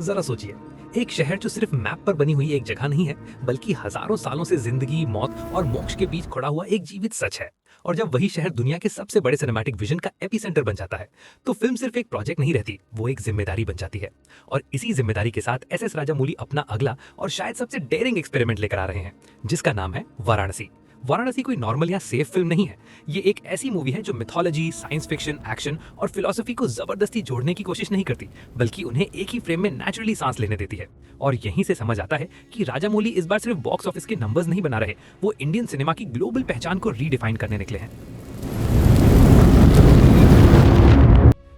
जरा सोचिए, एक शहर जो सिर्फ मैप पर बनी हुई एक जगह नहीं है, बल्कि हजारों सालों से जिंदगी, मौत और मोक्ष के बीच खड़ा हुआ एक जीवित सच है। और जब वही शहर दुनिया के सबसे बड़े सिनेमैटिक विजन का एपिसेंटर बन जाता है, तो फिल्म सिर्फ एक प्रोजेक्ट नहीं रहती, वो एक जिम्मेदारी बन जाती है। और इसी जिम्मेदारी के साथ एस एस राजामौली अपना अगला और शायद सबसे डेयरिंग एक्सपेरिमेंट लेकर आ रहे हैं, जिसका नाम है वाराणसी। वाराणसी कोई नॉर्मल या सेफ फिल्म नहीं है। ये एक ऐसी मूवी है जो मिथोलॉजी, साइंस फिक्शन, एक्शन और फिलॉसफी को जबरदस्ती जोड़ने की कोशिश नहीं करती, बल्कि उन्हें एक ही फ्रेम में नेचुरली सांस लेने देती है। और यहीं से समझ आता है कि राजामौली इस बार सिर्फ बॉक्स ऑफिस के नंबर्स नहीं बना रहे, वो इंडियन सिनेमा की ग्लोबल पहचान को रीडिफाइन करने निकले हैं।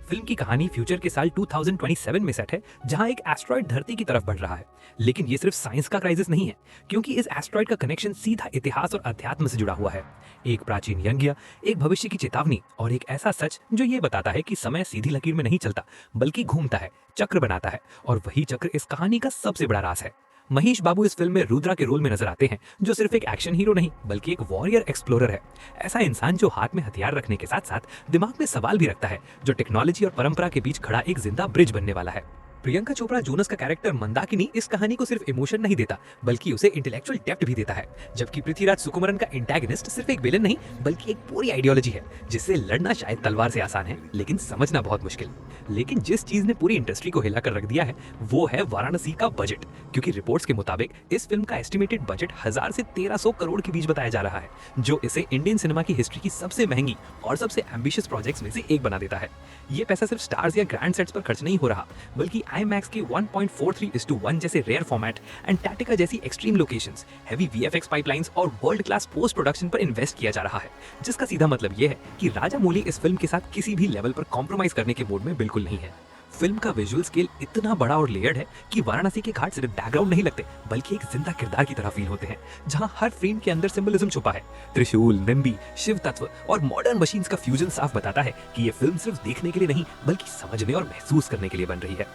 फिल्म की कहानी फ्यूचर के साल 2027 में सेट है, जहां एक एस्ट्रॉइड धरती की तरफ बढ़ रहा है। लेकिन ये सिर्फ साइंस का क्राइसिस नहीं है, क्योंकि इस एस्ट्रॉइड का कनेक्शन सीधा इतिहास और अध्यात्म से जुड़ा हुआ है। एक प्राचीन यज्ञ, एक भविष्य की चेतावनी और एक ऐसा सच जो ये बताता है कि समय सीधी लकीर में नहीं चलता, बल्कि घूमता है, चक्र बनाता है। और वही चक्र इस कहानी का सबसे बड़ा राज है। महेश बाबू इस फिल्म में रुद्रा के रोल में नजर आते हैं, जो सिर्फ एक एक्शन हीरो नहीं, बल्कि एक वॉरियर एक्सप्लोरर है। ऐसा इंसान जो हाथ में हथियार रखने के साथ साथ दिमाग में सवाल भी रखता है, जो टेक्नोलॉजी और परंपरा के बीच खड़ा एक जिंदा ब्रिज बनने वाला है। प्रियंका चोपड़ा जोनस का कैरेक्टर मंदाकिनी इस कहानी को सिर्फ इमोशन नहीं देता, बल्कि उसे इंटेलेक्चुअल डेप्थ भी देता है। जबकि पृथ्वीराज सुकुमारन का एंटेगनिस्ट सिर्फ एक विलेन नहीं, बल्कि एक पूरी आइडियोलॉजी है, जिससे लड़ना शायद तलवार से आसान है, लेकिन समझना बहुत मुश्किल। लेकिन जिस चीज ने पूरी इंडस्ट्री को हिलाकर रख दिया है, वो है वाराणसी का बजट। क्योंकि रिपोर्ट्स के मुताबिक इस फिल्म का एस्टिमेटेड बजट 1000 से 1300 करोड़ के बीच बताया जा रहा है, जो इसे इंडियन सिनेमा की हिस्ट्री की सबसे महंगी और सबसे एम्बिशियस प्रोजेक्ट्स में से एक बना देता है। ये पैसा सिर्फ स्टार्स या ग्रैंड सेट्स पर खर्च नहीं हो रहा, बल्कि IMAX के 1.43:1 जैसे रेयर फॉर्मेट, एंटार्क्टिका जैसी extreme locations, heavy VFX pipelines और वर्ल्ड क्लास पोस्ट प्रोडक्शन पर इन्वेस्ट किया जा रहा है। जिसका सीधा मतलब ये है कि राजामौली इस फिल्म के साथ किसी भी लेवल पर कॉम्प्रोमाइज करने के मूड में बिल्कुल नहीं है। फिल्म का विजुअल स्केल इतना बड़ा और लेयर्ड है कि वाराणसी के घाट सिर्फ बैकग्राउंड नहीं लगते, बल्कि एक जिंदा किरदार की तरह फील होते हैं, जहां हर फ्रेम के अंदर सिंबलिज्म छुपा है। त्रिशूल, निम्बी, शिव तत्व और मॉडर्न मशीन्स का फ्यूजन साफ बताता है कि ये फिल्म सिर्फ देखने के लिए नहीं, बल्कि समझने और महसूस करने के लिए बन रही है।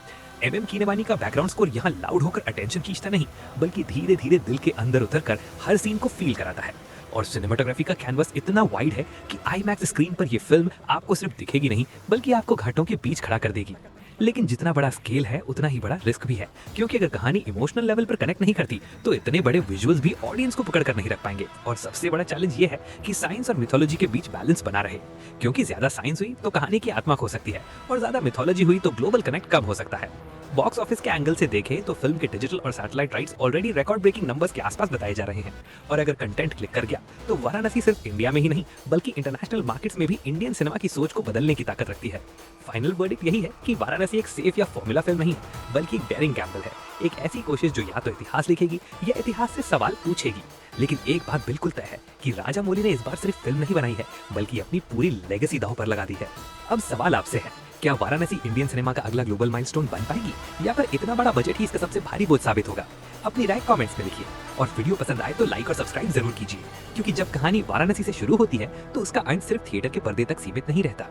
MM कीनेवानी का बैकग्राउंड स्कोर यहाँ लाउड होकर अटेंशन खींचता नहीं, बल्कि धीरे धीरे दिल के अंदर उतरकर हर सीन को फील कराता है। और सिनेमाटोग्राफी का कैनवस इतना वाइड है कि IMAX स्क्रीन पर ये फिल्म आपको सिर्फ दिखेगी नहीं, बल्कि आपको घाटों के बीच खड़ा कर देगी। लेकिन जितना बड़ा स्केल है, उतना ही बड़ा रिस्क भी है, क्योंकि अगर कहानी इमोशनल लेवल पर कनेक्ट नहीं करती, तो इतने बड़े विजुअल्स भी ऑडियंस को पकड़ कर नहीं रख पाएंगे। और सबसे बड़ा चैलेंज ये है कि साइंस और मिथोलॉजी के बीच बैलेंस बना रहे, क्योंकि ज्यादा साइंस हुई तो कहानी की आत्मा खो सकती है, और ज्यादा मिथोलॉजी हुई तो ग्लोबल कनेक्ट कम हो सकता है। बॉक्स ऑफिस के एंगल से देखें तो फिल्म के डिजिटल और satellite rights already record breaking numbers के आसपास बताए जा रहे हैं। और अगर कंटेंट क्लिक कर गया, तो वाराणसी सिर्फ इंडिया में ही नहीं, बल्कि इंटरनेशनल मार्केट्स में भी इंडियन सिनेमा की सोच को बदलने की ताकत रखती है। फाइनल वर्डिक्ट यही है कि वाराणसी एक सेफ या फॉर्मूला फिल्म नहीं, बल्कि एक डेयरिंग गैम्बल है, एक ऐसी कोशिश जो या तो इतिहास लिखेगी या इतिहास से सवाल पूछेगी। लेकिन एक बात बिल्कुल तय है कि राजामौली ने इस बार सिर्फ फिल्म नहीं बनाई है, बल्कि अपनी पूरी लेगेसी दांव पर लगा दी है। अब सवाल आपसे है, क्या वाराणसी इंडियन सिनेमा का अगला ग्लोबल माइलस्टोन बन पाएगी, या फिर इतना बड़ा बजट ही इसका सबसे भारी बोझ साबित होगा? अपनी राय कमेंट्स में लिखिए, और वीडियो पसंद आए तो लाइक और सब्सक्राइब जरूर कीजिए, क्योंकि जब कहानी वाराणसी से शुरू होती है, तो उसका अंत सिर्फ थिएटर के पर्दे तक सीमित नहीं रहता।